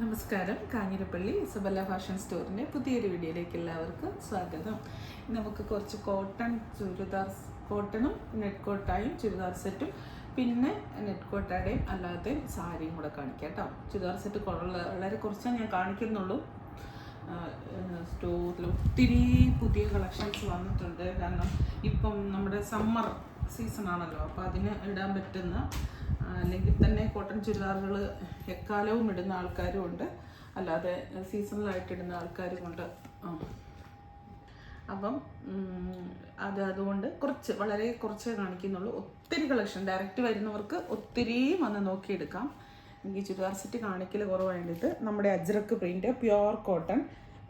നമസ്കാരം. Kanjirappally Isabella fashion സ്റ്റോറിൻ്റെ പുതിയൊരു വീഡിയോയിലേക്ക് എല്ലാവർക്കും സ്വാഗതം. നമുക്ക് കുറച്ച് കോട്ടണും നെറ്റ് കോട്ടായും ചുരിദാർ സെറ്റും പിന്നെ നെറ്റ് കോട്ടയുടെയും അല്ലാതെയും സാരിയും കൂടെ കാണിക്കാം കേട്ടോ. ചുരിദാർ സെറ്റ് വളരെ കുറച്ചേ ഞാൻ കാണിക്കുന്നുള്ളൂ. സ്റ്റോറിൽ ഒത്തിരി പുതിയ കളക്ഷൻസ് വന്നിട്ടുണ്ട്. കാരണം ഇപ്പം നമ്മുടെ സമ്മർ സീസൺ ആണല്ലോ, അപ്പോൾ അതിന് ഇടാൻ പറ്റുന്ന അല്ലെങ്കിൽ തന്നെ കോട്ടൺ ചുരിദാറുകൾ എക്കാലവും ഇടുന്ന ആൾക്കാരും ഉണ്ട്, അല്ലാതെ സീസണലായിട്ട് ഇടുന്ന ആൾക്കാരും ഉണ്ട്. അപ്പം അതുകൊണ്ട് വളരെ കുറച്ചേ കാണിക്കുന്നുള്ളൂ. ഒത്തിരി കളക്ഷൻ ഡയറക്റ്റ് വരുന്നവർക്ക് ഒത്തിരി വന്ന് നോക്കിയെടുക്കാം. എനിക്ക് ചുരിദാർ സെറ്റ് കാണിക്കൽ കുറവായിട്ട് നമ്മുടെ അജ്രക്ക് പ്രിൻ്റ് പ്യുവർ കോട്ടൺ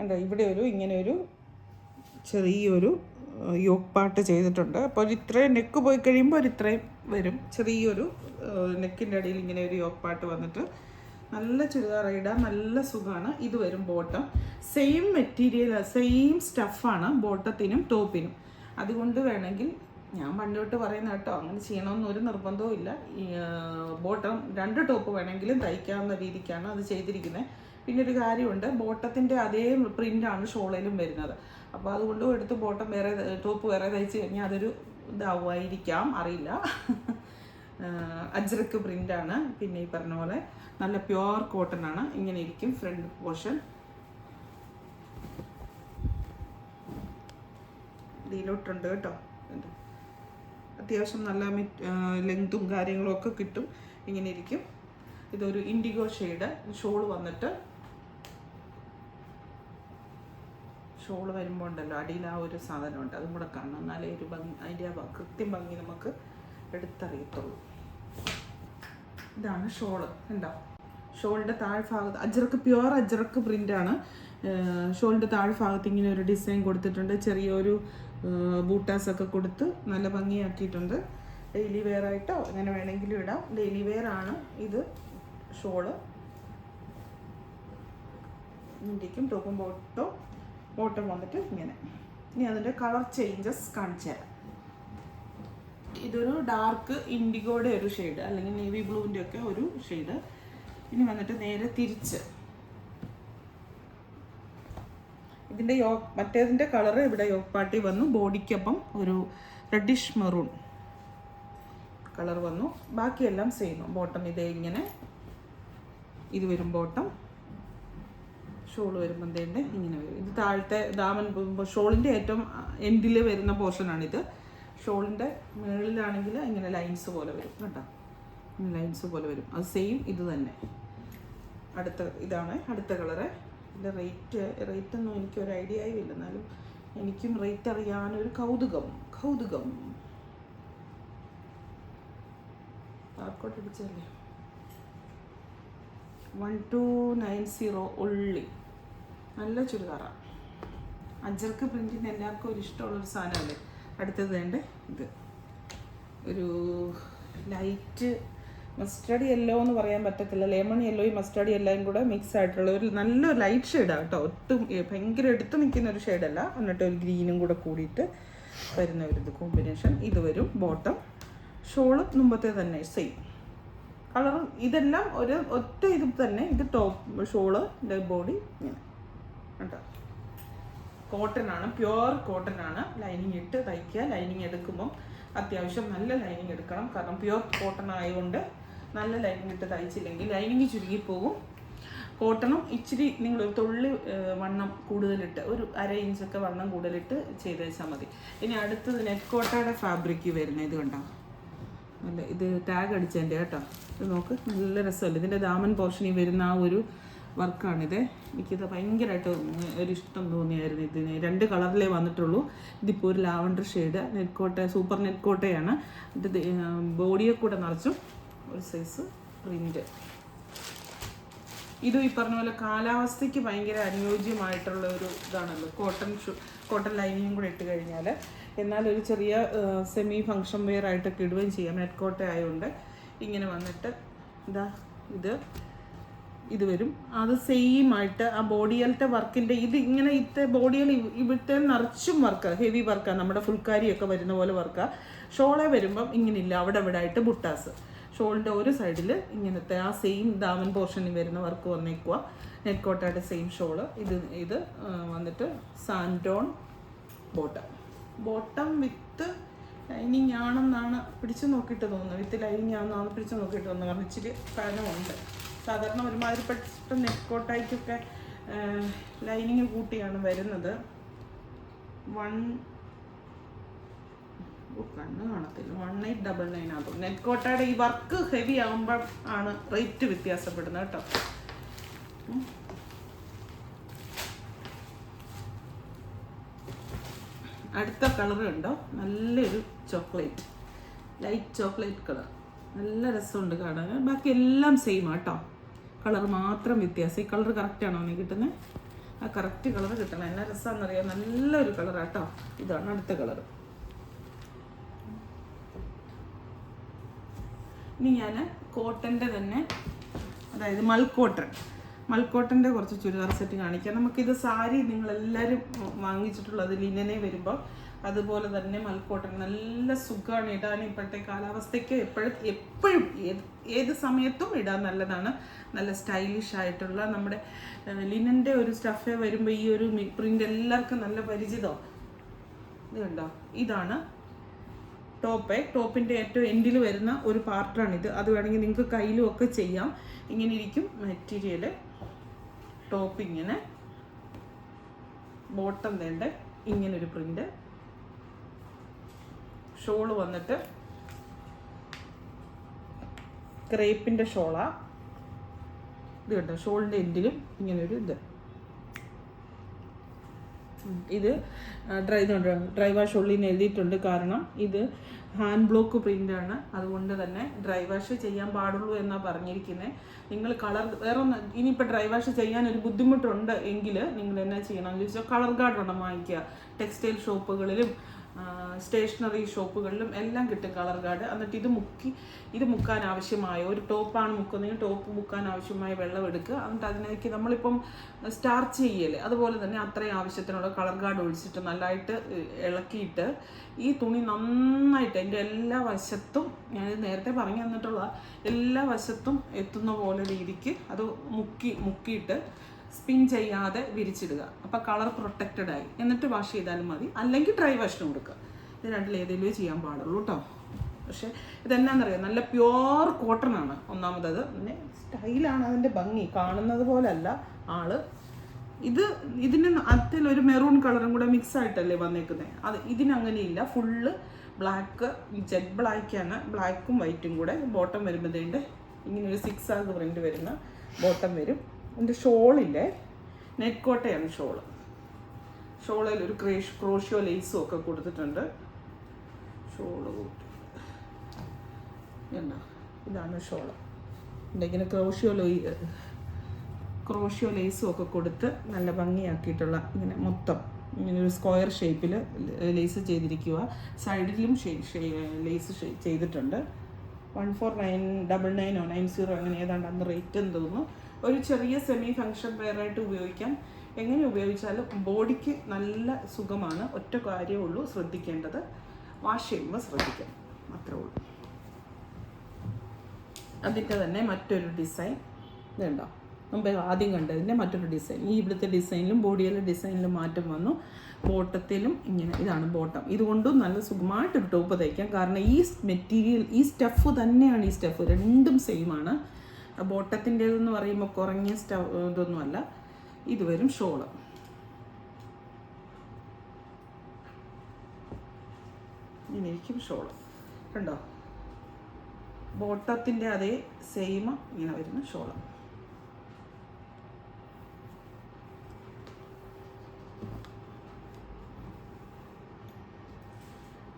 എന്താ ഇവിടെ ഇങ്ങനെ ഒരു ചെറിയൊരു യോക്ക് പാട്ട് ചെയ്തിട്ടുണ്ട്. അപ്പോൾ ഇത്രയും നെക്ക് പോയി കഴിയുമ്പോൾ ഇത്രയും വരും. ചെറിയൊരു നെക്കിൻ്റെ അടിയിൽ ഇങ്ങനെ ഒരു യോക്ക് പാട്ട് വന്നിട്ട് നല്ല ചുരിദാർ ഇടാൻ നല്ല സുഖമാണ്. ഇത് വരും ബോട്ടം. സെയിം മെറ്റീരിയൽ സെയിം സ്റ്റഫാണ് ബോട്ടത്തിനും ടോപ്പിനും. അതുകൊണ്ട് വേണമെങ്കിൽ ഞാൻ പണ്ട് തൊട്ട് പറയുന്ന കേട്ടോ, അങ്ങനെ ചെയ്യണമെന്നൊരു നിർബന്ധവും ഇല്ല. ബോട്ടം 2 ടോപ്പ് വേണമെങ്കിലും തയ്ക്കാവുന്ന രീതിക്കാണ് അത് ചെയ്തിരിക്കുന്നത്. പിന്നെ ഒരു കാര്യമുണ്ട്, ബോട്ടത്തിൻ്റെ അതേ പ്രിൻ്റാണ് ഷോളിലും വരുന്നത്. അപ്പോൾ അതുകൊണ്ട് എടുത്ത് ബോട്ടം വേറെ ടോപ്പ് വേറെ തയ്ച്ച് കഴിഞ്ഞാൽ അതൊരു ഇതാവുമായിരിക്കാം, അറിയില്ല. അജ്രക്ക് പ്രിൻ്റാണ്. പിന്നെ ഈ പറഞ്ഞ പോലെ നല്ല പ്യുവർ കോട്ടൺ ആണ്. ഇങ്ങനെ ഇരിക്കും ഫ്രണ്ട് പോർഷൻ. ഇതിലോട്ടുണ്ട് കേട്ടോ. അത്യാവശ്യം നല്ല ലെങ്തും കാര്യങ്ങളും ഒക്കെ കിട്ടും. ഇങ്ങനെ ഇരിക്കും. ഇതൊരു ഇൻഡിഗോ ഷെയ്ഡ്. ഷോള് വന്നിട്ട് ഷോള് വരുമ്പോൾ ഉണ്ടല്ലോ അടിയിൽ ആ ഒരു സാധനമുണ്ട്, അതും കൂടെ കാണണം. എന്നാലേ ഒരു ഭംഗി, അതിൻ്റെ ആ കൃത്യം ഭംഗി നമുക്ക് എടുത്തറിയത്തുള്ളൂ. ഇതാണ് ഷോള്. ഉണ്ടോ? ഷോളിൻ്റെ താഴ്ഭാഗത്ത് പ്യുവർ അജ്രക്ക് പ്രിൻ്റാണ്. ഷോളിൻ്റെ താഴ്ഭാഗത്ത് ഇങ്ങനെ ഒരു ഡിസൈൻ കൊടുത്തിട്ടുണ്ട്. ചെറിയൊരു ബൂട്ടാസൊക്കെ കൊടുത്ത് നല്ല ഭംഗിയാക്കിയിട്ടുണ്ട്. ഡെയിലി വെയർ ആയിട്ടോ അങ്ങനെ വേണമെങ്കിലും ഇടാം. ഡെയിലി വെയർ ആണ് ഇത്. ഷോള് ഇരിക്കും. ടോപ്പും ബോട്ടം വന്നിട്ട് ഇങ്ങനെ. ഇനി അതിൻ്റെ കളർ ചേഞ്ചസ് കാണിച്ചു തരാം. ഇതൊരു ഡാർക്ക് ഇൻഡിഗോയുടെ ഒരു ഷെയ്ഡ്, അല്ലെങ്കിൽ നേവി ബ്ലൂവിൻ്റെ ഒക്കെ ഒരു ഷെയ്ഡ്. ഇനി വന്നിട്ട് നേരെ തിരിച്ച് ഇതിൻ്റെ മറ്റേതിൻ്റെ കളറ് ഇവിടെ യോക്ക് പാട്ടി വന്നു. ബോഡിക്കൊപ്പം ഒരു റെഡിഷ് മെറൂൺ കളർ വന്നു. ബാക്കിയെല്ലാം സെയിം. ബോട്ടം ഇതേ ഇങ്ങനെ ഇത് വരും ബോട്ടം. ഷോള് വരുമ്പോൾ തന്നെ ഇങ്ങനെ വരും. ഇത് താഴത്തെ ദാമൻ ഷോളിൻ്റെ ഏറ്റവും എൻഡിൽ വരുന്ന പോർഷനാണിത്. ഷോളിൻ്റെ മുകളിലാണെങ്കിൽ ഇങ്ങനെ ലൈൻസ് പോലെ വരും കേട്ടോ. ഇങ്ങനെ ലൈൻസ് പോലെ വരും. അത് സെയിം ഇത് തന്നെ. ഇതാണ് അടുത്ത കളറ്. ഇതിൻ്റെ റേറ്റ് ഒന്നും എനിക്കൊരു ഐഡിയ ആയില്ല, എന്നാലും എനിക്കും റേറ്റ് അറിയാനൊരു കൗതുകം. ആർക്കോട്ട് അടിച്ചല്ലേ 1290 ഉള്ളി. നല്ല ചുരിദാറാണ്. അജ്രക്ക് പ്രിൻറ്റിന് എല്ലാവർക്കും ഒരു ഇഷ്ടമുള്ളൊരു സാധനമല്ലേ. അടുത്തത് വേണ്ട ഇത് ഒരു ലൈറ്റ് മസ്റ്റർഡ് യെല്ലോ എന്ന് പറയാൻ പറ്റത്തില്ല. ലെമൺ യെല്ലോയും മസ്റ്റർഡ് യെല്ലോയും കൂടെ മിക്സ് ആയിട്ടുള്ള ഒരു നല്ല ലൈറ്റ് ഷെയ്ഡാണ് കേട്ടോ. ഒട്ടും ഭയങ്കര എടുത്ത് നിൽക്കുന്ന ഒരു ഷെയ്ഡല്ല. എന്നിട്ട് ഒരു ഗ്രീനും കൂടെ കൂടിയിട്ട് വരുന്ന ഒരു ഇത് കോമ്പിനേഷൻ. ഇത് വരും ബോട്ടം. ഷോള് മുമ്പത്തെ തന്നെ സെയിം കളർ. ഇതെല്ലാം ഒറ്റ ഇത് തന്നെ. ഇത് ടോപ്പ് ഷോള് ബോഡി ഇങ്ങനെ കേട്ടോ. കോട്ടൺ ആണ്, പ്യുവർ കോട്ടൺ ആണ്. ലൈനിങ് ഇട്ട് തയ്ക്കുക. ലൈനിങ് എടുക്കുമ്പം അത്യാവശ്യം നല്ല ലൈനിങ് എടുക്കണം. കാരണം പ്യുവർ കോട്ടൺ ആയതുകൊണ്ട് നല്ല ലൈനിങ് ഇട്ട് തയ്ച്ചില്ലെങ്കിൽ ലൈനിങ് ചുരുങ്ങിപ്പോകും. കോട്ടണും ഇച്ചിരി നിങ്ങൾ ഒരു തുള്ളി വണ്ണം കൂടുതലിട്ട് ഒരു 1/2 ഇഞ്ചൊക്കെ വണ്ണം കൂടുതലിട്ട് ചെയ്ത് വെച്ചാൽ മതി. ഇനി അടുത്തത് നെറ്റ് കോട്ടയുടെ ഫാബ്രിക് വരുന്നത്. ഇത് കണ്ടോ, അല്ല ഇത് ടാഗ് അടിച്ചതിൻ്റെ കേട്ടോ. ഇത് നോക്ക്, നല്ല രസമല്ലേ. ഇതിൻ്റെ ദാമൻ പോർഷനിൽ വരുന്ന ആ ഒരു വർക്കാണിത്. എനിക്കിത് ഭയങ്കരമായിട്ട് ഒരു ഇഷ്ടം തോന്നിയായിരുന്നു. ഇതിന് 2 കളറിലേ വന്നിട്ടുള്ളൂ. ഇതിപ്പോൾ ഒരു ലാവണ്ടർ ഷെയ്ഡ് സൂപ്പർ നെറ്റ് കോട്ടയാണ്. ഇത് ബോഡിയെ കൂടെ നിറച്ചും ഒരു സൈസ് പ്രിൻ്റ്. ഇതും ഈ പറഞ്ഞ പോലെ കാലാവസ്ഥയ്ക്ക് ഭയങ്കര അനുയോജ്യമായിട്ടുള്ള ഒരു ഇതാണല്ലോ. കോട്ടൺ ലൈനിങ്ങും കൂടെ ഇട്ട് കഴിഞ്ഞാൽ എന്നാൽ ഒരു ചെറിയ സെമി ഫങ്ഷൻ വെയർ ആയിട്ടൊക്കെ ഇടുകയും ചെയ്യാം. നെറ്റ് കോട്ട ആയതുകൊണ്ട് ഇങ്ങനെ വന്നിട്ട് ഇത് വരും. അത് സെയിം ആയിട്ട് ആ ബോഡിയിലത്തെ വർക്കിൻ്റെ ഇങ്ങനെ ബോഡിയിൽ ഇവിടുത്തെ നിറച്ചും വർക്കാണ്. ഹെവി വർക്കാണ്. നമ്മുടെ ഫുൾക്കാരിയൊക്കെ വരുന്ന പോലെ വർക്കാണ്. ഷോളെ വരുമ്പം ഇങ്ങനെയില്ല, അവിടെ ആയിട്ട് ബുട്ടാസ്. ഷോളിൻ്റെ ഒരു സൈഡിൽ ഇങ്ങനത്തെ ആ സെയിം ദാമൻ പോർഷനിൽ വരുന്ന വർക്ക് വന്നേക്കുക. നെറ്റ് കോട്ടയുടെ സെയിം ഷോള്. ഇത് വന്നിട്ട് സാൻഡോൺ ബോട്ടം വിത്ത് ലൈനിങ് ആണെന്നാണ് പിടിച്ചു നോക്കിയിട്ട് തോന്നുന്നത്. വിത്ത് ലൈനിങ് ആണെന്നാണ് പിടിച്ചു നോക്കിയിട്ട് തോന്നുന്നത്. കാരണം ഇച്ചിരി കനമുണ്ട്. സാധാരണ ഒരുമാതിരിപ്പെട്ട നെറ്റ് കോട്ടായിക്കൊക്കെ ലൈനിങ് കൂട്ടിയാണ് വരുന്നത്. കണ്ണ് കാണത്തില്ല, 1899 ആകും. നെറ്റ് കോട്ടയുടെ ഈ വർക്ക് ഹെവി ആകുമ്പോൾ ആണ് റേറ്റ് വ്യത്യാസപ്പെടുന്നത് കേട്ടോ. അടുത്ത കളർ ഉണ്ടോ, നല്ലൊരു ചോക്ലേറ്റ്, ലൈറ്റ് ചോക്ലേറ്റ് കളർ. നല്ല രസമുണ്ട് കാണാൻ. ബാക്കി എല്ലാം സെയിം ആട്ടോ, കളർ മാത്രം വ്യത്യാസം. ഈ കളർ കറക്റ്റാണോ നീ കിട്ടുന്നത്? ആ കറക്റ്റ് കളർ കിട്ടണം. എന്നാ രസമാണെന്നറിയാം, നല്ലൊരു കളറാട്ടോ. ഇതാണ് അടുത്ത കളർ. ഇനി ഞാൻ കോട്ടൻ്റെ തന്നെ, അതായത് മൽക്കോട്ടൻ്റെ കുറച്ച് ചുരിദാർ സെറ്റ് കാണിക്കാം. നമുക്കിത് സാരി നിങ്ങളെല്ലാവരും വാങ്ങിച്ചിട്ടുള്ളത് ലിനനെ വരുമ്പോൾ അതുപോലെ തന്നെ മൽക്കോട്ടൻ നല്ല സുഖമാണ് ഇടാൻ. ഇപ്പോഴത്തെ കാലാവസ്ഥയ്ക്ക് എപ്പോഴും ഏത് സമയത്തും ഇടാൻ നല്ലതാണ്. നല്ല സ്റ്റൈലിഷ് ആയിട്ടുള്ള നമ്മുടെ ലിനൻ്റെ ഒരു സ്റ്റഫേ വരുമ്പോൾ ഈ ഒരു പ്രിൻ്റ് എല്ലാവർക്കും നല്ല പരിചിതമാണ്. ഇത് കണ്ടോ, ഇതാണ് ടോപ്പിൻ്റെ ഏറ്റവും എൻഡിൽ വരുന്ന ഒരു പാർട്ടാണിത്. അത് വേണമെങ്കിൽ നിങ്ങൾക്ക് കയ്യിലും ഒക്കെ ചെയ്യാം. ഇങ്ങനെ ഇരിക്കും മെറ്റീരിയൽ. ടോപ്പ് ഇങ്ങനെ, ബോട്ടം വേണ്ട ഇങ്ങനൊരു പ്രിൻ്റ്. ഷോള് വന്നിട്ട് ക്രേപ്പിൻ്റെ ഷോളാ. ഇത് കണ്ടോ, ഷോളിൻ്റെ എൻഡിലും ഇങ്ങനൊരു ഇത് ഡ്രൈ വാഷ് ഉള്ളിന്ന് എഴുതിയിട്ടുണ്ട്. കാരണം ഇത് ഹാൻഡ് ബ്ലോക്ക് പ്രിൻ്റാണ്. അതുകൊണ്ട് തന്നെ ഡ്രൈ വാഷ് ചെയ്യാൻ പാടുള്ളൂ എന്നാണ് പറഞ്ഞിരിക്കുന്നത്. നിങ്ങൾ കളർ വേറെ ഒന്ന് ഇനിയിപ്പോൾ ഡ്രൈ വാഷ് ചെയ്യാൻ ഒരു ബുദ്ധിമുട്ടുണ്ട് എങ്കിൽ നിങ്ങൾ എന്നാ ചെയ്യണമെന്ന് ചോദിച്ചാൽ കളർ ഗാർഡ് ഒന്നും വാങ്ങിക്കുക. ടെക്സ്റ്റൈൽ ഷോപ്പുകളിലും സ്റ്റേഷനറി ഷോപ്പുകളിലും എല്ലാം കിട്ടും കളർ ഗാർഡ്. എന്നിട്ട് ഇത് മുക്കാൻ ആവശ്യമായ ഒരു ടോപ്പാണ് മുക്കുന്നതെങ്കിൽ ടോപ്പ് മുക്കാൻ ആവശ്യമായ വെള്ളം എടുക്കുക. എന്നിട്ട് അതിലേക്ക് നമ്മളിപ്പം സ്റ്റാർച്ച് ചെയ്യല്ലേ, അതുപോലെ തന്നെ അത്രയും ആവശ്യത്തിനുള്ള കളർ ഗാർഡ് ഒഴിച്ചിട്ട് നല്ലതായിട്ട് ഇളക്കിയിട്ട് ഈ തുണി നന്നായിട്ട് എൻ്റെ എല്ലാ വശത്തും, ഞാൻ നേരത്തെ പറഞ്ഞു തന്നിട്ടുള്ള എല്ലാ വശത്തും എത്തുന്ന പോലെ രീതിക്ക് അത് മുക്കിയിട്ട് സ്പിൻ ചെയ്യാതെ വിരിച്ചിടുക. അപ്പോൾ കളർ പ്രൊട്ടക്റ്റഡ് ആയി. എന്നിട്ട് വാഷ് ചെയ്താലും മതി, അല്ലെങ്കിൽ ഡ്രൈ വാഷിന് കൊടുക്കുക. ഇത് രണ്ടിലേതെങ്കിലും ചെയ്യാൻ പാടുള്ളൂ കേട്ടോ. പക്ഷേ ഇതെന്നാന്നറിയാം, നല്ല പ്യുവർ കോട്ടൺ ആണ് ഒന്നാമതത്. പിന്നെ സ്റ്റൈലാണ് അതിൻ്റെ ഭംഗി, കാണുന്നത് പോലല്ല ആള്. ഇതിന് അതിലൊരു മെറൂൺ കളറും കൂടെ മിക്സ് ആയിട്ടല്ലേ വന്നേക്കുന്നത്. ഇതിനങ്ങനെയില്ല, ഫുള്ള് ബ്ലാക്ക്, ജെറ്റ് ബ്ലാക്കാണ്. ബ്ലാക്കും വൈറ്റും കൂടെ. ബോട്ടം വരുമ്പോഴത്തേൻ്റെ ഇങ്ങനെ ഒരു 6 ആഗ് പ്രിൻ്റ് വരുന്ന ബോട്ടം വരും. എൻ്റെ ഷോളില്ലേ, നെറ്റ് കോട്ടയാണ് ഷോളിൽ ഒരു ക്രോഷ്യോ ലേസും ഒക്കെ കൊടുത്തിട്ടുണ്ട്. ഷോള് എന്താ, ഇതാണ് ഷോള്. ഇങ്ങനെ ക്രോഷ്യോ ലേസും ഒക്കെ കൊടുത്ത് നല്ല ഭംഗിയാക്കിയിട്ടുള്ള ഇങ്ങനെ മൊത്തം ഇങ്ങനെ ഒരു സ്ക്വയർ ഷേപ്പിൽ ലേസ് ചെയ്തിരിക്കുക. സൈഡിലും ലേസ് ചെയ്തിട്ടുണ്ട്. 1499 90 അങ്ങനെ ഏതാണ്ട് അന്ന് റേറ്റ് എന്ന് തോന്നുന്നു. ഒരു ചെറിയ സെമി ഫങ്ഷൻ വെയറായിട്ട് ഉപയോഗിക്കാം. എങ്ങനെ ഉപയോഗിച്ചാലും ബോഡിക്ക് നല്ല സുഖമാണ്. ഒറ്റ കാര്യമേ ഉള്ളൂ ശ്രദ്ധിക്കേണ്ടത്, വാഷ് ചെയ്യുമ്പോൾ ശ്രദ്ധിക്കാം, അത്രേ ഉള്ളൂ. അതിൻ്റെ തന്നെ മറ്റൊരു ഡിസൈൻ ഇതുണ്ടോ, മുമ്പേ ആദ്യം കണ്ടതിൻ്റെ മറ്റൊരു ഡിസൈൻ. ഈ ഇവിടുത്തെ ഡിസൈനിലും ബോഡിയിലെ ഡിസൈനിലും മാറ്റം വന്നു. ബോട്ടത്തിലും ഇങ്ങനെ, ഇതാണ് ബോട്ടം. ഇതുകൊണ്ടും നല്ല സുഖമായിട്ടൊരു ടോപ്പ് തയ്ക്കാം. കാരണം ഈ മെറ്റീരിയൽ, ഈ സ്റ്റഫ് തന്നെയാണ്. ഈ സ്റ്റഫ് രണ്ടും സെയിമാണ്. ബോട്ടത്തിൻ്റെതെന്ന് പറയുമ്പോൾ കുറഞ്ഞ ഇതൊന്നുമല്ല. ഇത് വരും ഷോള്. ഇങ്ങനെയിരിക്കും ഷോള്. കണ്ടോ, ബോട്ടത്തിൻ്റെ അതേ സെയിം ഇങ്ങനെ വരുന്ന ഷോള്.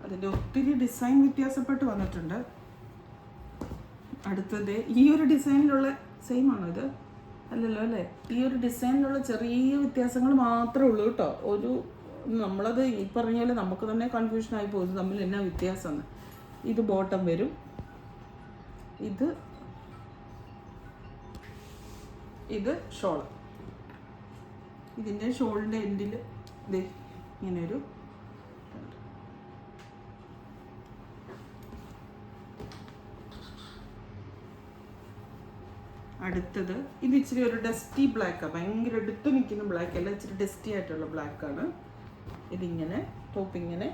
അതിൻ്റെ ഒത്തിരി ഡിസൈൻ വ്യത്യാസപ്പെട്ട് വന്നിട്ടുണ്ട്. അടുത്തത് ഈ ഒരു ഡിസൈനിലുള്ള സെയിം ആണോ ഇത്? അല്ലല്ലോ അല്ലേ. ഈ ഒരു ഡിസൈനിലുള്ള ചെറിയ വ്യത്യാസങ്ങൾ മാത്രമേ ഉള്ളൂ കേട്ടോ. നമ്മളത് ഈ പറഞ്ഞ പോലെ നമുക്ക് തന്നെ കൺഫ്യൂഷൻ ആയി പോകും തമ്മിൽ എന്നാ വ്യത്യാസമാണ്. ഇത് ബോട്ടം വരും. ഇത് ഷോള്. ഇതിൻ്റെ ഷോളിൻ്റെ എൻഡിൽ ഇങ്ങനെയൊരു അടുത്തത് ഇത് ഇച്ചിരി ഒരു ഡസ്റ്റി ബ്ലാക്കാണ്, ഭയങ്കര എടുത്ത് നിൽക്കുന്ന ബ്ലാക്ക് അല്ല, ഇച്ചിരി ഡസ്റ്റി ആയിട്ടുള്ള ബ്ലാക്കാണ്. ഇതിങ്ങനെ ടോപ്പ് ഇങ്ങനെ,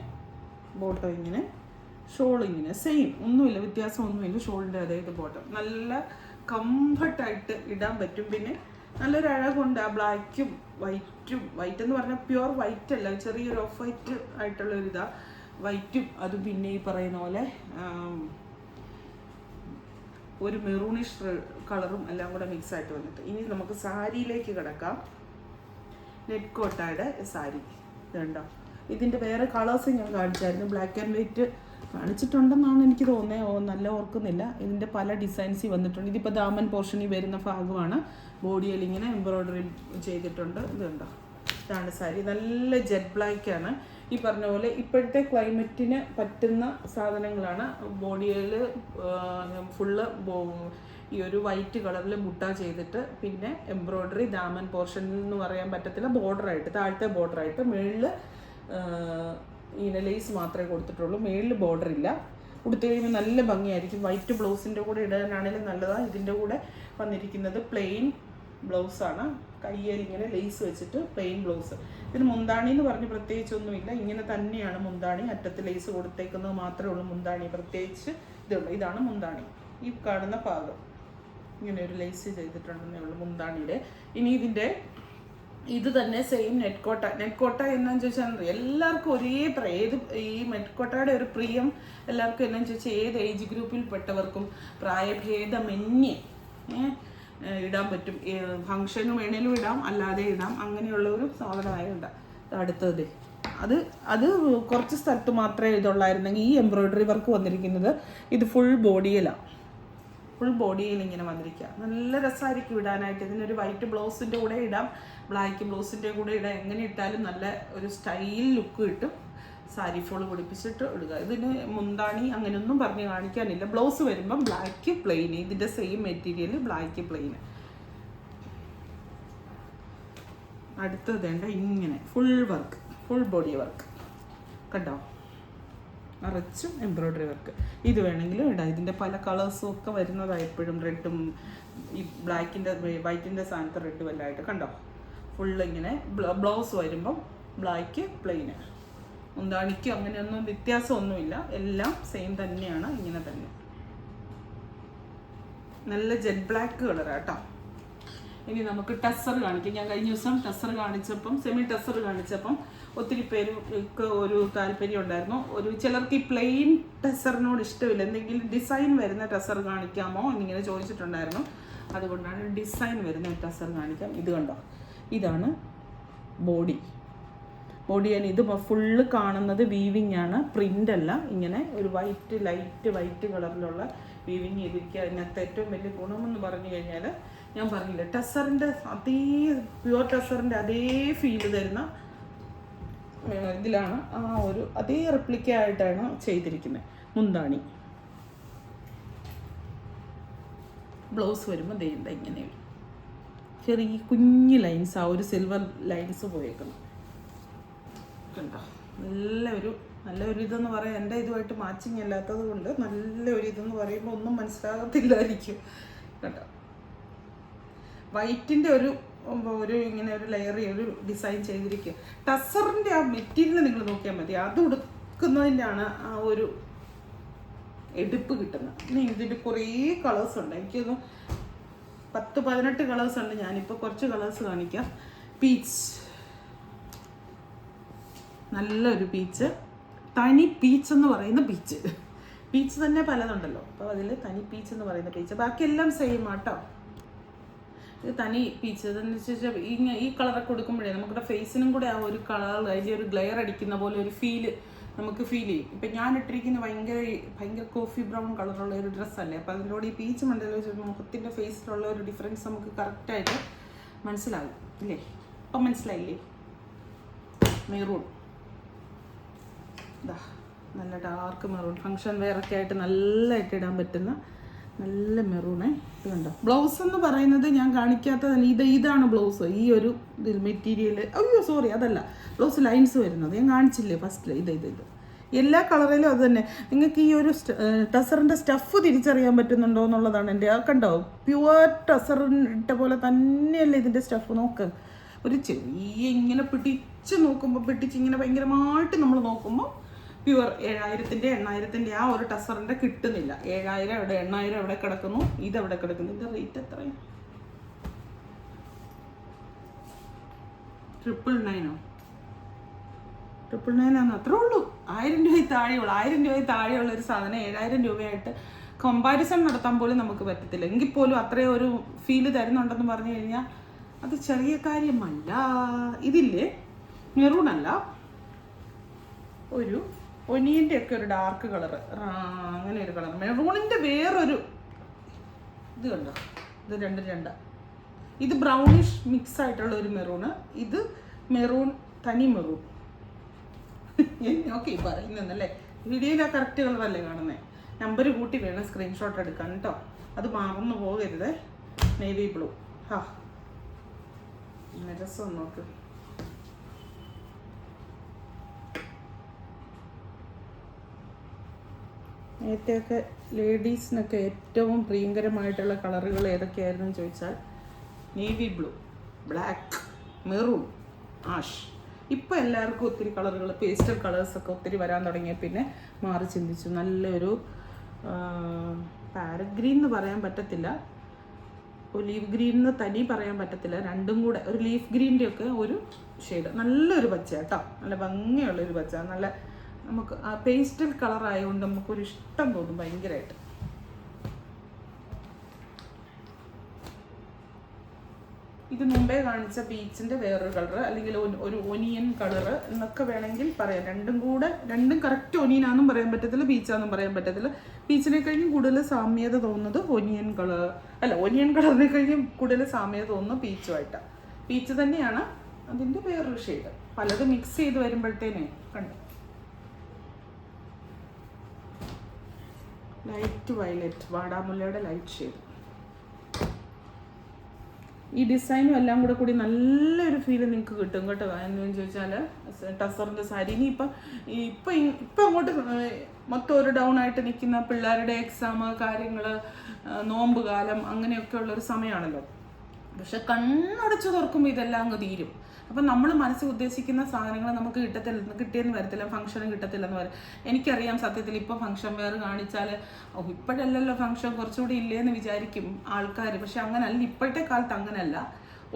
ബോട്ടം ഇങ്ങനെ, ഷോൾ ഇങ്ങനെ സെയിം, ഒന്നുമില്ല, വ്യത്യാസമൊന്നുമില്ല. ഷോളിൻ്റെ അതായത് ബോട്ടം നല്ല കംഫർട്ടായിട്ട് ഇടാൻ പറ്റും. പിന്നെ നല്ലൊരു അഴകുണ്ട് ആ ബ്ലാക്കും വൈറ്റും. വൈറ്റ് എന്ന് പറഞ്ഞാൽ പ്യുവർ വൈറ്റ് അല്ല, ചെറിയൊരു ഓഫ് വൈറ്റ് ആയിട്ടുള്ള ഒരു ഇതാ വൈറ്റും. അതും പിന്നെ ഈ പറയുന്ന പോലെ ഒരു മെറൂണിഷ് കളറും എല്ലാം കൂടെ മിക്സ് ആയിട്ട് വന്നിട്ട്. ഇനി നമുക്ക് സാരിയിലേക്ക് കിടക്കാം. നെറ്റ് കോട്ടയുടെ സാരി ഇതുണ്ടോ. ഇതിൻ്റെ വേറെ കളേഴ്സ് ഞാൻ കാണിച്ചായിരുന്നു, ബ്ലാക്ക് ആൻഡ് വൈറ്റ് കാണിച്ചിട്ടുണ്ടെന്നാണ് എനിക്ക് തോന്നുന്നത്, നല്ല ഓർക്കുന്നില്ല. ഇതിൻ്റെ പല ഡിസൈൻസ് വന്നിട്ടുണ്ട്. ഇതിപ്പോൾ ദാമൻ പോർഷനിൽ വരുന്ന ഭാഗമാണ്. ബോഡിയിൽ ഇങ്ങനെ എംബ്രോയ്ഡറി ചെയ്തിട്ടുണ്ട്. ഇതുണ്ടോ, ഇതാണ് സാരി. നല്ല ജെറ്റ് ബ്ലാക്കാണ്. ഈ പറഞ്ഞ പോലെ ഇപ്പോഴത്തെ ക്ലൈമറ്റിന് പറ്റുന്ന സാധനങ്ങളാണ്. ബോഡിയിൽ ഫുള്ള് ഈ ഒരു വൈറ്റ് കളറിൽ ബുട്ട ചെയ്തിട്ട്, പിന്നെ എംബ്രോയ്ഡറി ദാമൻ പോർഷനിൽ എന്ന് പറയാൻ പറ്റത്തില്ല, ബോർഡറായിട്ട്, താഴത്തെ ബോർഡറായിട്ട്, മുകളിൽ ഇങ്ങനെ ലേസ് മാത്രമേ കൊടുത്തിട്ടുള്ളൂ, മുകളിൽ ബോർഡർ ഇല്ല. ഉടുത്തു കഴിയുമ്പോൾ നല്ല ഭംഗിയായിരിക്കും. വൈറ്റ് ബ്ലൗസിൻ്റെ കൂടെ ഇടാനാണെങ്കിലും നല്ലതാണ്. ഇതിൻ്റെ കൂടെ വന്നിരിക്കുന്നത് പ്ലെയിൻ ബ്ലൗസാണ്, കയ്യിൽ ഇങ്ങനെ ലേസ് വെച്ചിട്ട് പ്ലെയിൻ ബ്ലൗസ്. ഇതിന് മുന്താണി എന്ന് പറഞ്ഞ് പ്രത്യേകിച്ചൊന്നുമില്ല, ഇങ്ങനെ തന്നെയാണ് മുന്താണി. അറ്റത്ത് ലേസ് കൊടുത്തേക്കുന്നത് മാത്രമേ ഉള്ളൂ മുന്താണി, പ്രത്യേകിച്ച് ഇതുള്ളൂ. ഇതാണ് മുന്താണി, ഈ കാണുന്ന ഭാഗം ഇങ്ങനെ ഒരു ലേസ് ചെയ്തിട്ടുണ്ടെന്നേ ഉള്ളൂ മുന്താണിയുടെ. ഇനി ഇതിൻ്റെ ഇത് തന്നെ സെയിം നെറ്റ് കോട്ട. നെറ്റ് കോട്ട എന്നാന്ന് ചോദിച്ചാൽ എല്ലാവർക്കും ഒരേ ഏത് ഈ നെറ്റ് കോട്ടയുടെ ഒരു പ്രിയം എല്ലാവർക്കും എന്നാന്ന് ചോദിച്ചാൽ ഏത് ഏജ് ഗ്രൂപ്പിൽ പെട്ടവർക്കും പ്രായഭേദമന്യേ ഇടാൻ പറ്റും. ഫംഗ്ഷന് വേണേലും ഇടാം, അല്ലാതെ ഇടാം, അങ്ങനെയുള്ള ഒരു സാധനമായുണ്ട്. അടുത്തത് അത് കുറച്ച് സ്ഥലത്ത് മാത്രമേ ഇതുള്ളായിരുന്നെങ്കിൽ ഈ എംബ്രോയ്ഡറി വർക്ക് വന്നിരിക്കുന്നത് ഇത് ഫുൾ ബോഡിയിലാണ്. ഫുൾ ബോഡിയിൽ ഇങ്ങനെ വന്നിരിക്കുക. നല്ല രസമായിരിക്കും ഇടാനായിട്ട്. ഇതിനൊരു വൈറ്റ് ബ്ലൗസിൻ്റെ കൂടെ ഇടാം, ബ്ലാക്ക് ബ്ലൗസിൻ്റെ കൂടെ ഇടാം. എങ്ങനെ ഇട്ടാലും നല്ല ഒരു സ്റ്റൈൽ ലുക്ക് കിട്ടും. സാരി ഫോൾ പിടിപ്പിച്ചിട്ട് ഇടുക. ഇതിന് മുന്താണി അങ്ങനെയൊന്നും പറഞ്ഞ് കാണിക്കാനില്ല. ബ്ലൗസ് വരുമ്പം ബ്ലാക്ക് പ്ലെയിൻ, ഇതിൻ്റെ സെയിം മെറ്റീരിയൽ ബ്ലാക്ക് പ്ലെയിൻ. അടുത്തത് വേണ്ട ഇങ്ങനെ full work, full body work കണ്ടോ, നിറച്ചും എംബ്രോയ്ഡറി വർക്ക്. ഇത് വേണമെങ്കിലും ഇടാം. ഇതിൻ്റെ പല കളേഴ്സും ഒക്കെ വരുന്നതാണ് എപ്പോഴും. റെഡും ഈ ബ്ലാക്കിൻ്റെ വൈറ്റിൻ്റെ സ്ഥാനത്ത് റെഡും എല്ലാം ആയിട്ട് കണ്ടോ. ഫുള്ള് ഇങ്ങനെ ബ്ലൗസ് വരുമ്പം ബ്ലാക്ക് പ്ലെയിന്. മുന്താണിക്കും അങ്ങനെയൊന്നും വ്യത്യാസമൊന്നുമില്ല, എല്ലാം സെയിം തന്നെയാണ്. ഇങ്ങനെ തന്നെ നല്ല ജെറ്റ് ബ്ലാക്ക് കളറാട്ടോ. ഇനി നമുക്ക് ടസർ കാണിക്കാം. ഞാൻ കഴിഞ്ഞ ദിവസം ടസർ കാണിച്ചപ്പം, സെമി ടസർ കാണിച്ചപ്പം ഒത്തിരി പേർക്ക് ഒരു താല്പര്യം ഉണ്ടായിരുന്നു. ചിലർക്ക് ഈ പ്ലെയിൻ ടസറിനോട് ഇഷ്ടമില്ല, എന്തെങ്കിലും ഡിസൈൻ വരുന്ന ടസർ കാണിക്കാമോ എന്നിങ്ങനെ ചോദിച്ചിട്ടുണ്ടായിരുന്നു. അതുകൊണ്ടാണ് ഡിസൈൻ വരുന്ന ടസർ കാണിക്കാം. ഇത് കണ്ടോ, ഇതാണ് ബോഡി. ഇത് ഫുള്ള് കാണുന്നത് വീവിങ് ആണ്, പ്രിൻ്റ് അല്ല. ഇങ്ങനെ ഒരു ലൈറ്റ് വൈറ്റ് കളറിലുള്ള വീവിങ് ചെയ്തിരിക്കുക. അതിനകത്ത് ഏറ്റവും വലിയ ഗുണമെന്ന് പറഞ്ഞു കഴിഞ്ഞാൽ, ഞാൻ പറഞ്ഞില്ല, ടസറിൻ്റെ അതേ പ്യുവർ ടസറിൻ്റെ അതേ ഫീല് തരുന്ന ഇതിലാണ് ആ ഒരു അതേ റെപ്ലിക്ക ആയിട്ടാണ് ചെയ്തിരിക്കുന്നത്. മുന്താണി ബ്ലൗസ് വരുമ്പോൾ ദൈവം ഇങ്ങനെ ചെറിയ കുഞ്ഞു ലൈൻസ്, ആ ഒരു സിൽവർ ലൈൻസ് പോയേക്കുന്നു കണ്ടോ. നല്ലൊരു ഇതെന്ന് പറയാം. എൻ്റെ ഇതുമായിട്ട് മാച്ചിങ് അല്ലാത്തത് കൊണ്ട് നല്ലൊരു ഇതെന്ന് പറയുമ്പോൾ ഒന്നും മനസ്സിലാകത്തില്ലായിരിക്കും കേട്ടോ. വൈറ്റിൻ്റെ ഒരു ഇങ്ങനെ ഒരു ലെയർ ഒരു ഡിസൈൻ ചെയ്തിരിക്കുക. ടസറിൻ്റെ ആ മെറ്റീരിയൽ നിങ്ങൾ നോക്കിയാൽ മതി, അത് ഉടുക്കുന്നതിൻ്റെയാണ് ആ ഒരു എടുപ്പ് കിട്ടുന്നത്. ഇനി ഇതിൻ്റെ കുറേ കളേഴ്സ് ഉണ്ട്, എനിക്കൊന്ന് 10-18 കളേഴ്സ് ഉണ്ട്. ഞാനിപ്പോൾ കുറച്ച് കളേഴ്സ് കാണിക്കാം. പീച്ച്, നല്ലൊരു പീച്ച്, തനി പീച്ച് എന്ന് പറയുന്ന പീച്ച് തന്നെ പലതുണ്ടല്ലോ, അപ്പോൾ അതിൽ തനി പീച്ച് എന്ന് പറയുന്ന പീച്ച്. ബാക്കിയെല്ലാം സെയിം ആട്ടോ. ഇത് തനി പീച്ച് ഇതെന്ന് വെച്ചാൽ ഈ കളറൊക്കെ കൊടുക്കുമ്പോഴേ നമ്മുടെ ഫേസിനും കൂടെ ആ ഒരു കളർ, അതിൻ്റെ ഒരു ഗ്ലെയർ അടിക്കുന്ന പോലെ ഒരു ഫീല് നമുക്ക് ഫീൽ ചെയ്യും. ഇപ്പം ഞാൻ ഇട്ടിരിക്കുന്ന ഭയങ്കര കോഫി ബ്രൗൺ കളറുള്ള ഒരു ഡ്രസ്സല്ലേ, അപ്പോൾ അതിൻ്റെ കൂടെ ഈ പീച്ച് മണ്ടയിൽ മുഖത്തിൻ്റെ ഫേസിലുള്ള ഒരു ഡിഫറൻസ് നമുക്ക് കറക്റ്റായിട്ട് മനസ്സിലാകും ഇല്ലേ. അപ്പം മനസ്സിലായില്ലേ. മെറൂൺ, നല്ല ഡാർക്ക് മെറൂൺ, ഫങ്ഷൻ വെയറൊക്കെ ആയിട്ട് നല്ലതായിട്ട് ഇടാൻ പറ്റുന്ന നല്ല മെറൂണേ. ഇത് കണ്ടോ. ബ്ലൗസ് എന്ന് പറയുന്നത് ഞാൻ കാണിക്കാത്തത് ഇതാണ് ബ്ലൗസ്. ഈ ഒരു മെറ്റീരിയൽ, അയ്യോ സോറി അതല്ല ബ്ലൗസ് ലൈൻസ് വരുന്നത് ഞാൻ കാണിച്ചില്ലേ ഫസ്റ്റിൽ. ഇത് എല്ലാ കളറിലും അത് തന്നെ. നിങ്ങൾക്ക് ഈ ഒരു ടസറിൻ്റെ സ്റ്റഫ് തിരിച്ചറിയാൻ പറ്റുന്നുണ്ടോ എന്നുള്ളതാണ് എൻ്റെ. ആ കണ്ടോ, പ്യുവർ ടസറിട്ട പോലെ തന്നെയല്ലേ ഇതിൻ്റെ സ്റ്റഫ്. നോക്ക്, ഒരു ചെറിയ ഇങ്ങനെ പിടിച്ച് നോക്കുമ്പോൾ, പിടിച്ച് ഇങ്ങനെ ഭയങ്കരമായിട്ട് നമ്മൾ നോക്കുമ്പോൾ പ്യുവർ 7000-ൻ്റെ 8000-ൻ്റെ ആ ഒരു ടസറിൻ്റെ കിട്ടുന്നില്ല. 7000 എവിടെ, 8000 എവിടെ കിടക്കുന്നു, ഇതെവിടെ കിടക്കുന്നു. ഇതിൻ്റെ റേറ്റ് എത്രയാണ്? 999 999 അത്രേ ഉള്ളൂ. 1000 രൂപയിൽ താഴെയുള്ളൂ. 1000 രൂപയിൽ താഴെയുള്ള ഒരു സാധനം 7000 രൂപയായിട്ട് കമ്പാരിസൺ നടത്താൻ പോലും നമുക്ക് പറ്റത്തില്ല. എങ്കിൽ പോലും അത്രയും ഒരു ഫീല് തരുന്നുണ്ടെന്ന് പറഞ്ഞു കഴിഞ്ഞാൽ അത് ചെറിയ കാര്യമല്ല. ഇതില്ലേ, മെറൂൺ അല്ല, ഒരു ഒനിയൻ്റെ ഒക്കെ ഒരു ഡാർക്ക് കളറ്, അങ്ങനെ ഒരു കളർ. മെറൂണിൻ്റെ വേറൊരു ഇത് കണ്ടോ, ഇത് രണ്ട്. ഇത് ബ്രൗണിഷ് മിക്സ് ആയിട്ടുള്ള ഒരു മെറൂണ്, ഇത് മെറൂൺ, തനി മെറൂൺ. ഓക്കെ പറയുന്നല്ലേ, വീഡിയോയിൽ ആ കറക്റ്റ് കളറല്ലേ കാണുന്നത്. നമ്പർ കൂട്ടി വേണം സ്ക്രീൻഷോട്ട് എടുക്കാൻ കേട്ടോ, അത് മറന്നു പോകരുത്. Navy blue. ഹാ, രസം നോക്ക്. നേരത്തെയൊക്കെ ലേഡീസിനൊക്കെ ഏറ്റവും പ്രിയങ്കരമായിട്ടുള്ള കളറുകൾ ഏതൊക്കെയായിരുന്നു ചോദിച്ചാൽ navy blue, black, maroon, ash. ഇപ്പോൾ എല്ലാവർക്കും ഒത്തിരി കളറുകൾ, പേസ്റ്റൽ കളേഴ്സൊക്കെ ഒത്തിരി വരാൻ തുടങ്ങിയ പിന്നെ മാറി ചിന്തിച്ചു. നല്ലൊരു പാരറ്റ് ഗ്രീൻ എന്ന് പറയാൻ പറ്റത്തില്ല, ഒലീവ് ഗ്രീൻ എന്ന് തനി പറയാൻ പറ്റത്തില്ല, രണ്ടും കൂടെ ഒരു ലീഫ് ഗ്രീൻ്റെ ഒക്കെ ഒരു ഷെയ്ഡ്. നല്ലൊരു പച്ച കേട്ടോ, നല്ല ഭംഗിയുള്ളൊരു പച്ച. നല്ല നമുക്ക് ആ പേസ്റ്റൽ കളർ ആയതുകൊണ്ട് നമുക്കൊരു ഇഷ്ടം തോന്നും ഭയങ്കരമായിട്ട്. ഇത് മുമ്പേ കാണിച്ച പീച്ചിൻ്റെ വേറൊരു കളറ്, അല്ലെങ്കിൽ ഒരു ഒനിയൻ കളറ് എന്നൊക്കെ വേണമെങ്കിൽ പറയാം. രണ്ടും കറക്റ്റ് ഒനിയനാന്നും പറയാൻ പറ്റത്തില്ല, പീച്ചാന്നും പറയാൻ പറ്റത്തില്ല. പീച്ചിനെ കഴിഞ്ഞും കൂടുതൽ സാമ്യത തോന്നുന്നത് ഒനിയൻ കളറിനെ കഴിഞ്ഞും കൂടുതൽ സാമ്യത തോന്നുന്നത് പീച്ചുമായിട്ടാണ്. പീച്ച് തന്നെയാണ് അതിൻ്റെ വേറൊരു ഷെയ്ഡ്. പലതും മിക്സ് ചെയ്ത് വരുമ്പോഴത്തേനെ കണ്ടു. ലൈറ്റ് വയലറ്റ്, വാടാമുല്ലയുടെ ലൈറ്റ് ഷെയ്ഡ്. ഈ ഡിസൈനും എല്ലാം കൂടി നല്ലൊരു ഫീല് നിങ്ങൾക്ക് കിട്ടും കേട്ടോ. എന്താണെന്ന് ചോദിച്ചാൽ ടസറിൻ്റെ സാരി. ഇപ്പം അങ്ങോട്ട് മൊത്തം ഒരു ഡൗൺ ആയിട്ട് നിൽക്കുന്ന പിള്ളേരുടെ എക്സാം കാര്യങ്ങൾ, നോമ്പ് കാലം, അങ്ങനെയൊക്കെ ഉള്ളൊരു സമയമാണല്ലോ. പക്ഷെ കണ്ണടച്ച് തുറക്കുമ്പോൾ ഇതെല്ലാം അങ്ങ് തീരും. അപ്പം നമ്മൾ മനസ്സിൽ ഉദ്ദേശിക്കുന്ന സാധനങ്ങൾ നമുക്ക് കിട്ടിയെന്ന് വരത്തില്ല, ഫംഗ്ഷനും കിട്ടത്തില്ലെന്ന് വരും. എനിക്കറിയാം സത്യത്തിൽ ഇപ്പോൾ ഫംഗ്ഷൻ വെയർ കാണിച്ചാൽ ഇപ്പോഴല്ലല്ലോ ഫംഗ്ഷൻ, കുറച്ചുകൂടി ഇല്ലേന്ന് വിചാരിക്കും ആൾക്കാർ. പക്ഷെ അങ്ങനല്ല, ഇപ്പോഴത്തെ കാലത്ത് അങ്ങനെയല്ല.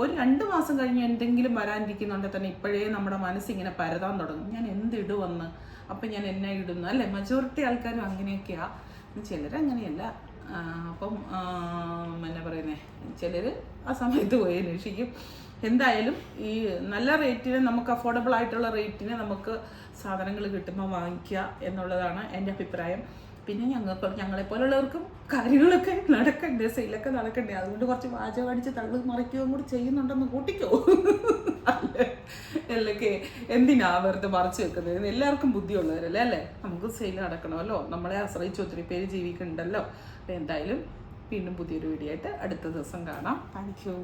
ഒരു 2 മാസം കഴിഞ്ഞ് എന്തെങ്കിലും വരാനിരിക്കുന്നുണ്ടെങ്കിൽ തന്നെ ഇപ്പോഴേ നമ്മുടെ മനസ്സിങ്ങനെ പരതാൻ തുടങ്ങും. ഞാൻ എന്തിടുവന്ന്, അപ്പം ഞാൻ എന്നെ ഇടുന്നു അല്ലേ. മജോറിറ്റി ആൾക്കാരും അങ്ങനെയൊക്കെയാണ്, ചിലരങ്ങനെയല്ല. അപ്പം എന്നാ പറയുന്നത്, ചിലർ ആ സമയത്ത് പോയി അന്വേഷിക്കും. എന്തായാലും ഈ നല്ല റേറ്റിന്, നമുക്ക് അഫോർഡബിൾ ആയിട്ടുള്ള റേറ്റിന് നമുക്ക് സാധനങ്ങൾ കിട്ടുമ്പോൾ വാങ്ങിക്കുക എന്നുള്ളതാണ് എൻ്റെ അഭിപ്രായം. പിന്നെ ഞങ്ങളെപ്പോലുള്ളവർക്കും കാര്യങ്ങളൊക്കെ നടക്കണ്ടേ, സെയിലൊക്കെ നടക്കണ്ടേ. അതുകൊണ്ട് കുറച്ച് വാചകം അടിച്ച് തള്ളു മറിക്കുകയും കൂടി ചെയ്യുന്നുണ്ടെന്ന് കൂട്ടിക്കോ. അല്ലൊക്കെ എന്തിനാ വെറുതെ മറിച്ച് വെക്കുന്നത്? എല്ലാവർക്കും ബുദ്ധിയുള്ളവരല്ലേ അല്ലേ. നമുക്ക് സെയിൽ നടക്കണമല്ലോ, നമ്മളെ ആശ്രയിച്ച് ഒത്തിരി പേര് ജീവിക്കുന്നുണ്ടല്ലോ. അപ്പോൾ എന്തായാലും വീണ്ടും പുതിയൊരു വീഡിയോ ആയിട്ട് അടുത്ത ദിവസം കാണാം. Thank you.